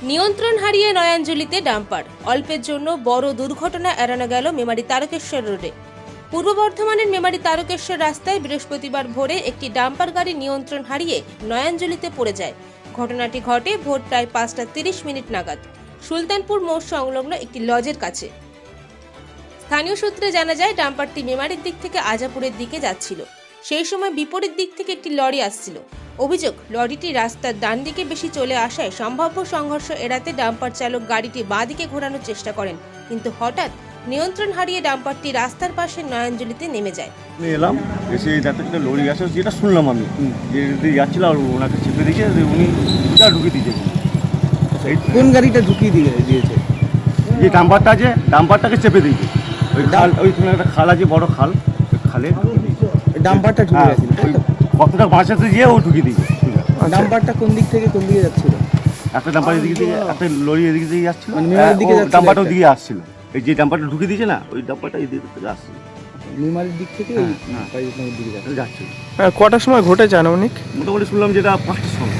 নিয়ন্ত্রণ হারিয়ে নয়াঞ্জলিতে ডাম্পার, অল্পের জন্য বড় দুর্ঘটনা এড়ানো গেল মেমারি তারকেশ্বর রোডে। পূর্ব বর্ধমানের মেমারি তারকেশ্বর রাস্তায় বৃহস্পতিবার ভোরে একটি ডাম্পার গাড়ি নিয়ন্ত্রণ হারিয়ে নয়াঞ্জলিতে পড়ে যায়। ঘটনাটি ঘটে ভোর প্রায় 5:30 নাগাদ সুলতানপুর মোড় সংলগ্ন একটি লজের কাছে। স্থানীয় সূত্রে জানা যায়, ডাম্পারটি মেমারির দিক থেকে আজাপুরের দিকে যাচ্ছিল। সেই সময় বিপরীত দিক থেকে একটি লরি আসছিল। অভিযোগ, লরিটি রাস্তার ডান দিকে বেশি চলে আসায় সম্ভাব্য সংঘর্ষ এড়াতে ডাম্পার চালক গাড়িটি বাঁ দিকে ঘোরানোর চেষ্টা করেন, কিন্তু হঠাৎ নিয়ন্ত্রণ হারিয়ে ডাম্পারটি রাস্তার পাশে নয়াঞ্জলিতে নেমে যায়। আমি এলাম, এসে যাতে একটা লরি আসে যেটা শুনলাম আমি, যে যাচ্ছিল আর ওনাকে চেপে দিয়েছে, উনি ঢুকিয়ে দিয়েছে। কোন গাড়িটা ঢুকিয়ে দিয়েছে? যে ডাম্পারটা আছে, ডাম্পারটাকে চেপে দিয়েছে। ওই খাল, ওইখানে একটা খাল আছে, বড় খাল, ওই খালে ডাম্পারটা ঢুকে গেছিল। ওই কতটা বাঁচাতে গিয়ে ও ঢুকিয়ে দিয়েছে। ডাম্পারটা কোন দিক থেকে কোন দিকে যাচ্ছিল? একটা ডাম্পারের দিকে থেকে একটা লরি এদিকে দিয়ে যাচ্ছিল, মানে মেমারির দিকে যাচ্ছিল ডাম্পারটা একটা? ওদিকে আসছিল। এই যে ডাম্পারটা ঢুকিয়ে দিয়েছে না, ওই ডাম্পারটা এই দিক থেকে আসছিল, মেমারির দিক থেকে দিকে যাচ্ছিল। কটার সময় ঘটেছে আনুমানিক? মোটামুটি শুনলাম যেটা 5টার সময়।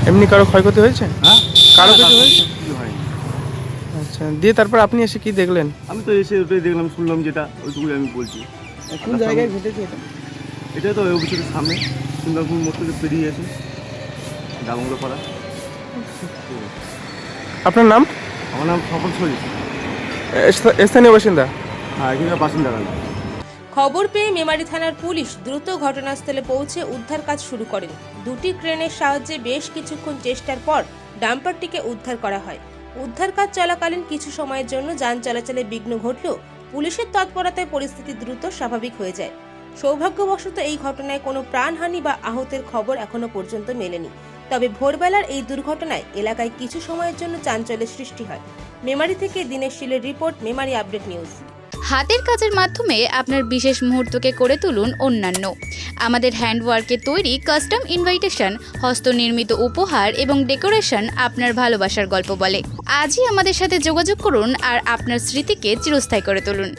এমনি কারো ক্ষয়ক্ষতি হয়েছে? হ্যাঁ, কারো কিছু হয়েছে? কিছু হয়নি। আচ্ছা, দিয়ে তারপর আপনি এসে কি দেখলেন? আমি তো এসে ওটাই দেখলাম, শুনলাম যেটা, ওইটুকুই আমি বলছি। কোন জায়গায় ঘটেছে এটা? এটা তো ওই অফিসের সামনে, সুন্দরপুর মোড় থেকে পেরিয়ে এসে ডাঙ্গুলো পাড়া। আপনার নাম? আমার নাম সফল শরীফ। স্থানীয় বাসিন্দা? হ্যাঁ, এখানে বাসিন্দা। খবর পেয়ে মেমারি থানার পুলিশ দ্রুত ঘটনাস্থলে পৌঁছে উদ্ধার কাজ শুরু করেন। দুটি ক্রেনের সাহায্যে বেশ কিছুক্ষণ চেষ্টার পর ডাম্পারটিকে উদ্ধার করা হয়। উদ্ধার কাজ চলাকালীন কিছু সময়ের জন্য যান চলাচলে বিঘ্ন ঘটলেও পুলিশের তৎপরতায় পরিস্থিতি দ্রুত স্বাভাবিক হয়ে যায়। সৌভাগ্যবশত এই ঘটনায় কোনো প্রাণহানি বা আহতের খবর এখনো পর্যন্ত মেলেনি। তবে ভোরবেলার এই দুর্ঘটনায় এলাকায় কিছু সময়ের জন্য চাঞ্চল্যের সৃষ্টি হয়। মেমারি থেকে দীনেশ শীলের রিপোর্ট, মেমারি আপডেট নিউজ। হাতের কাজের মাধ্যমে আপনার বিশেষ মুহূর্তকে করে তুলুন অন্যান্য। আমাদের হ্যান্ডওয়ার্কের তৈরি কাস্টম ইনভাইটেশন, হস্তনির্মিত উপহার এবং ডেকোরেশন আপনার ভালোবাসার গল্প বলে। আজই আমাদের সাথে যোগাযোগ করুন আর আপনার স্মৃতিকে চিরস্থায়ী করে তুলুন।